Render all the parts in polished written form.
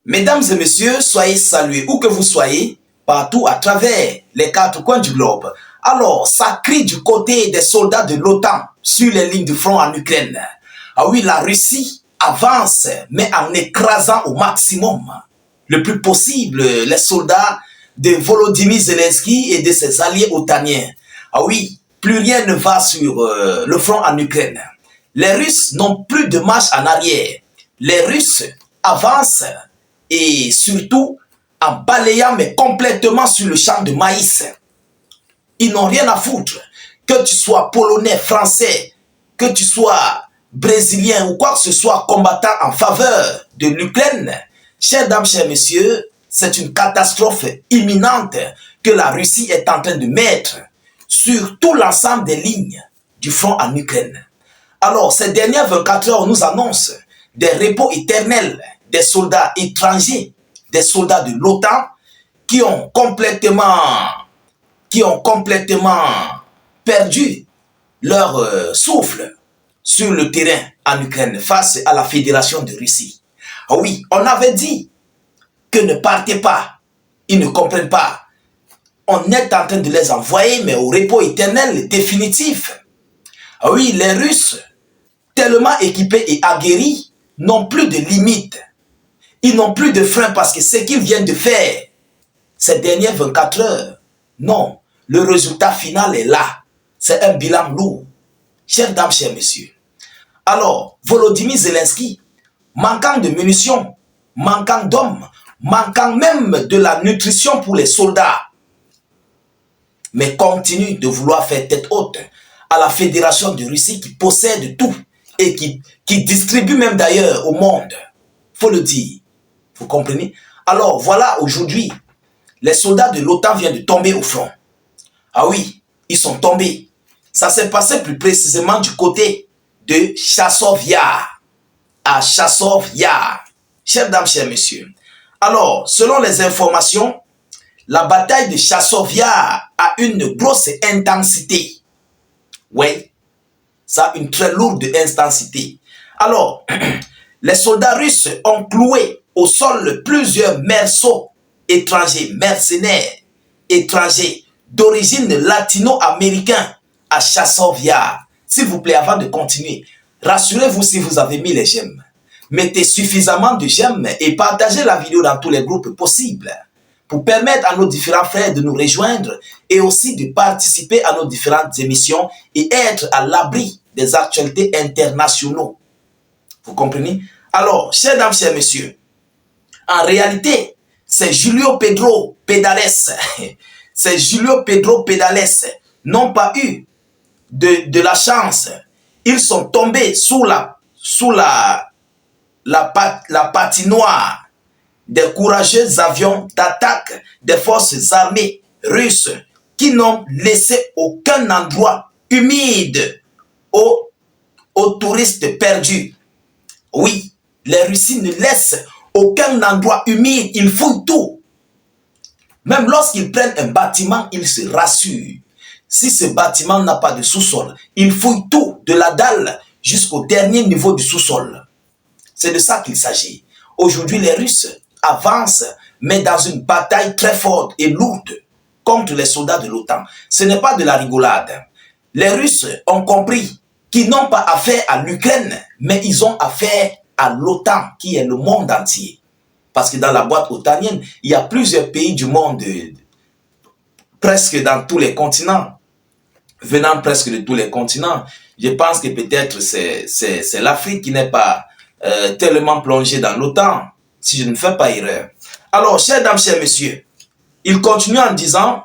Mesdames et messieurs, soyez salués où que vous soyez, partout à travers les quatre coins du globe. Alors, ça crie du côté des soldats de l'OTAN sur les lignes de front en Ukraine. Ah oui, la Russie avance, mais en écrasant au maximum le plus possible les soldats de Volodymyr Zelensky et de ses alliés otaniens. Ah oui, plus rien ne va sur le front en Ukraine. Les Russes n'ont plus de marche en arrière. Les Russes avancent et surtout en balayant mais complètement sur le champ de maïs. Ils n'ont rien à foutre. Que tu sois polonais, français, que tu sois brésilien ou quoi que ce soit combattant en faveur de l'Ukraine, chères dames, chers messieurs, c'est une catastrophe imminente que la Russie est en train de mettre sur tout l'ensemble des lignes du front en Ukraine. Alors, ces dernières 24 heures nous annoncent des repos éternels des soldats étrangers, des soldats de l'OTAN qui ont complètement perdu leur souffle sur le terrain en Ukraine face à la Fédération de Russie. Ah oui, on avait dit que ne partez pas, ils ne comprennent pas. On est en train de les envoyer, mais au repos éternel définitif. Ah oui, les Russes, tellement équipés et aguerris, n'ont plus de limites. Ils n'ont plus de frein parce que ce qu'ils viennent de faire ces dernières 24 heures, non, le résultat final est là. C'est un bilan lourd. Chères dames, chers messieurs. Alors, Volodymyr Zelensky, manquant de munitions, manquant d'hommes, manquant même de la nutrition pour les soldats, mais continue de vouloir faire tête haute à la Fédération de Russie qui possède tout et qui distribue même d'ailleurs au monde. Faut le dire. Vous comprenez? Alors voilà, aujourd'hui, les soldats de l'OTAN viennent de tomber au front. Ah oui, ils sont tombés. Ça s'est passé plus précisément du côté de Chassov Yar. À Chassov Yar. Chères dames, chers messieurs. Alors, selon les informations, la bataille de Chassov Yar a une grosse intensité. Oui, ça a une très lourde intensité. Alors, les soldats russes ont cloué au sol plusieurs mercenaires étrangers d'origine latino-américaine à Chassov Yar. S'il vous plaît, avant de continuer, rassurez-vous si vous avez mis les j'aime. Mettez suffisamment de j'aime et partagez la vidéo dans tous les groupes possibles pour permettre à nos différents frères de nous rejoindre et aussi de participer à nos différentes émissions et être à l'abri des actualités internationales. Vous comprenez? Alors, chères dames, chers messieurs, en réalité, c'est Julio Pedro Pedales. C'est Julio Pedro Pedales n'ont pas eu de la chance. Ils sont tombés sous la patinoire des courageux avions d'attaque des forces armées russes qui n'ont laissé aucun endroit humide aux touristes perdus. Oui, les Russes ne laissent aucun endroit humide, ils fouillent tout. Même lorsqu'ils prennent un bâtiment, ils se rassurent. Si ce bâtiment n'a pas de sous-sol, ils fouillent tout, de la dalle jusqu'au dernier niveau du sous-sol. C'est de ça qu'il s'agit. Aujourd'hui, les Russes avancent, mais dans une bataille très forte et lourde contre les soldats de l'OTAN. Ce n'est pas de la rigolade. Les Russes ont compris qu'ils n'ont pas affaire à l'Ukraine, mais ils ont affaire à l'OTAN, qui est le monde entier. Parce que dans la boîte otanienne, il y a plusieurs pays du monde, presque dans tous les continents, venant presque de tous les continents. Je pense que peut-être c'est l'Afrique qui n'est pas tellement plongée dans l'OTAN, si je ne fais pas erreur. Alors, chères dames, chers messieurs, il continue en disant,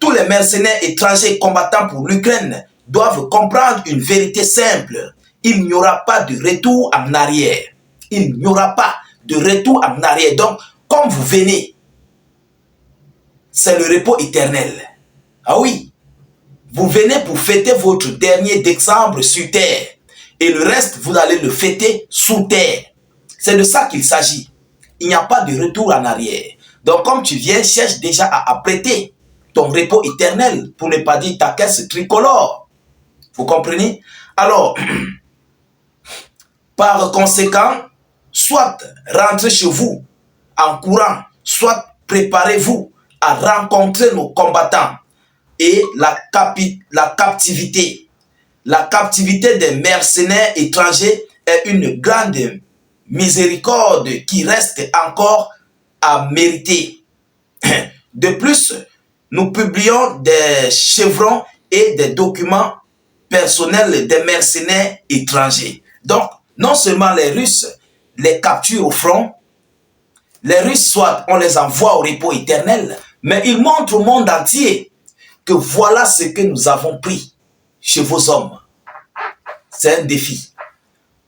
tous les mercenaires étrangers combattant pour l'Ukraine doivent comprendre une vérité simple. Il n'y aura pas de retour en arrière. Il n'y aura pas de retour en arrière. Donc, comme vous venez, c'est le repos éternel. Ah oui, vous venez pour fêter votre dernier décembre sur terre. Et le reste, vous allez le fêter sous terre. C'est de ça qu'il s'agit. Il n'y a pas de retour en arrière. Donc, comme tu viens, cherche déjà à apprêter ton repos éternel, pour ne pas dire ta caisse tricolore. Vous comprenez? Alors, par conséquent, soit rentrez chez vous en courant, soit préparez-vous à rencontrer nos combattants et la captivité. La captivité des mercenaires étrangers est une grande miséricorde qui reste encore à mériter. De plus, nous publions des chevrons et des documents personnels des mercenaires étrangers. Donc, non seulement les Russes les capturent au front, les Russes, soit on les envoie au repos éternel, mais ils montrent au monde entier que voilà ce que nous avons pris chez vos hommes. C'est un défi.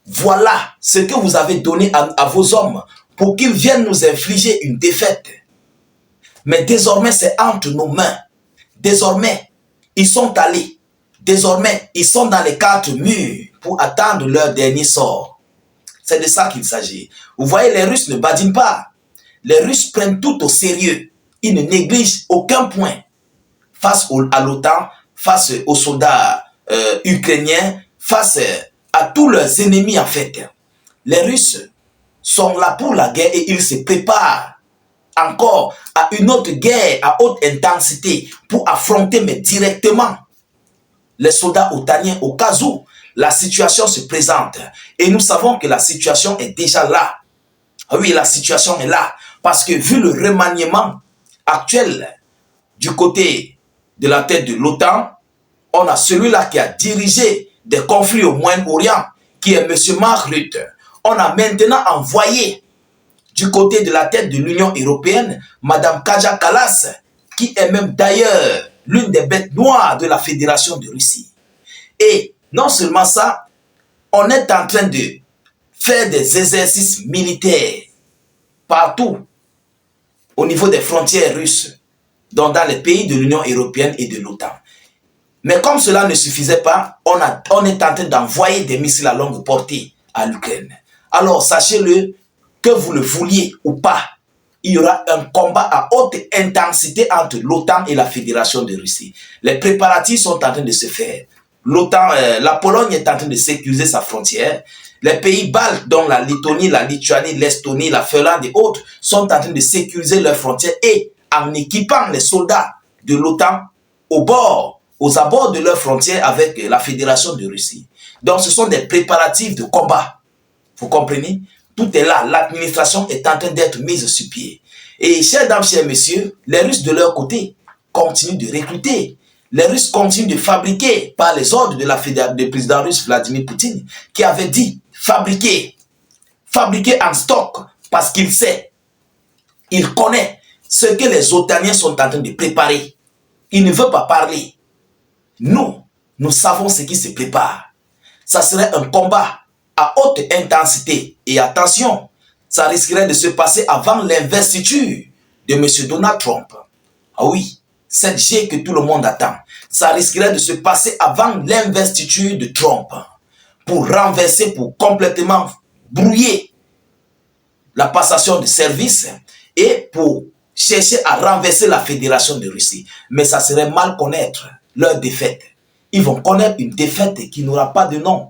Voilà ce que vous avez donné à vos hommes pour qu'ils viennent nous infliger une défaite. Mais désormais, c'est entre nos mains. Désormais, ils sont allés. Désormais, ils sont dans les 4 murs pour attendre leur dernier sort. C'est de ça qu'il s'agit. Vous voyez, les Russes ne badinent pas. Les Russes prennent tout au sérieux. Ils ne négligent aucun point face à l'OTAN, face aux soldats ukrainiens, face à tous leurs ennemis en fait. Les Russes sont là pour la guerre et ils se préparent encore à une autre guerre à haute intensité pour affronter mais directement les soldats otaniens au cas où la situation se présente. Et nous savons que la situation est déjà là. Oui, la situation est là. Parce que vu le remaniement actuel du côté de la tête de l'OTAN, on a celui-là qui a dirigé des conflits au Moyen-Orient, qui est M. Mark Rutte. On a maintenant envoyé du côté de la tête de l'Union européenne, Mme Kaja Kallas, qui est même d'ailleurs l'une des bêtes noires de la Fédération de Russie. Et non seulement ça, on est en train de faire des exercices militaires partout au niveau des frontières russes, dans les pays de l'Union européenne et de l'OTAN. Mais comme cela ne suffisait pas, on est en train d'envoyer des missiles à longue portée à l'Ukraine. Alors sachez-le, que vous le vouliez ou pas, il y aura un combat à haute intensité entre l'OTAN et la Fédération de Russie. Les préparatifs sont en train de se faire. L'OTAN, la Pologne est en train de sécuriser sa frontière. Les pays baltes, dont la Lettonie, la Lituanie, l'Estonie, la Finlande et autres, sont en train de sécuriser leurs frontières et en équipant les soldats de l'OTAN aux abords de leurs frontières avec la Fédération de Russie. Donc ce sont des préparatifs de combat. Vous comprenez? Tout est là. L'administration est en train d'être mise sur pied. Et chers dames, chers messieurs, les Russes de leur côté continuent de recruter. Les Russes continuent de fabriquer par les ordres du président russe Vladimir Poutine, qui avait dit fabriquer en stock, parce qu'il sait, il connaît ce que les Otaniens sont en train de préparer. Il ne veut pas parler. Nous savons ce qui se prépare. Ça serait un combat à haute intensité. Et attention, ça risquerait de se passer avant l'investiture de M. Donald Trump. Ah oui, cette G que tout le monde attend. Ça risquerait de se passer avant l'investiture de Trump. Pour renverser, pour complètement brouiller la passation de service et pour chercher à renverser la Fédération de Russie. Mais ça serait mal connaître leur défaite. Ils vont connaître une défaite qui n'aura pas de nom.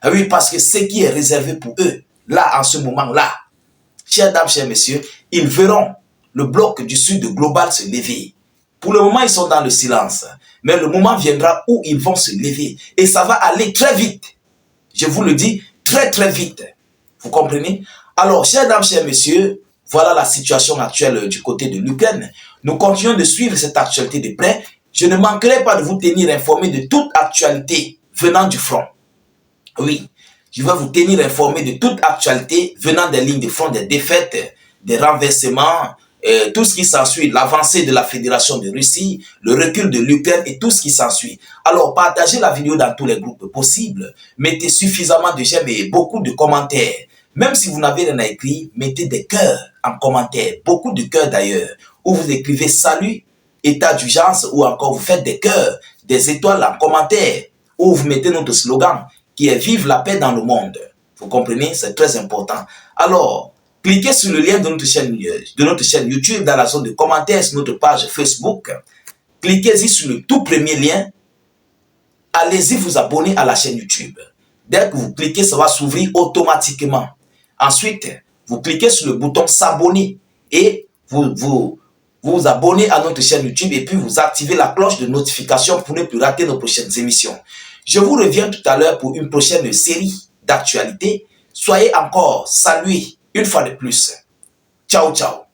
Oui, parce que ce qui est réservé pour eux, là, en ce moment-là, chers dames, chers messieurs, ils verront le bloc du Sud global se lever. Pour le moment, ils sont dans le silence. Mais le moment viendra où ils vont se lever. Et ça va aller très vite. Je vous le dis, très très vite. Vous comprenez? Alors, chers dames, chers messieurs, voilà la situation actuelle du côté de l'Ukraine. Nous continuons de suivre cette actualité de près. Je ne manquerai pas de vous tenir informé de toute actualité venant du front. Oui, je vais vous tenir informé de toute actualité venant des lignes de front, des défaites, des renversements, tout ce qui s'ensuit, l'avancée de la Fédération de Russie, le recul de l'Ukraine et tout ce qui s'ensuit. Alors, partagez la vidéo dans tous les groupes possibles, mettez suffisamment de j'aime et beaucoup de commentaires. Même si vous n'avez rien à écrire, mettez des cœurs en commentaire, beaucoup de cœurs d'ailleurs, où vous écrivez salut, état d'urgence, ou encore vous faites des cœurs, des étoiles en commentaire, où vous mettez notre slogan, qui est vive la paix dans le monde. Vous comprenez? C'est très important. Alors, cliquez sur le lien de notre chaîne YouTube dans la zone de commentaires sur notre page Facebook. Cliquez-y sur le tout premier lien. Allez-y vous abonner à la chaîne YouTube. Dès que vous cliquez, ça va s'ouvrir automatiquement. Ensuite, vous cliquez sur le bouton s'abonner et vous abonnez à notre chaîne YouTube et puis vous activez la cloche de notification pour ne plus rater nos prochaines émissions. Je vous reviens tout à l'heure pour une prochaine série d'actualités. Soyez encore salués une fois de plus. Ciao, ciao.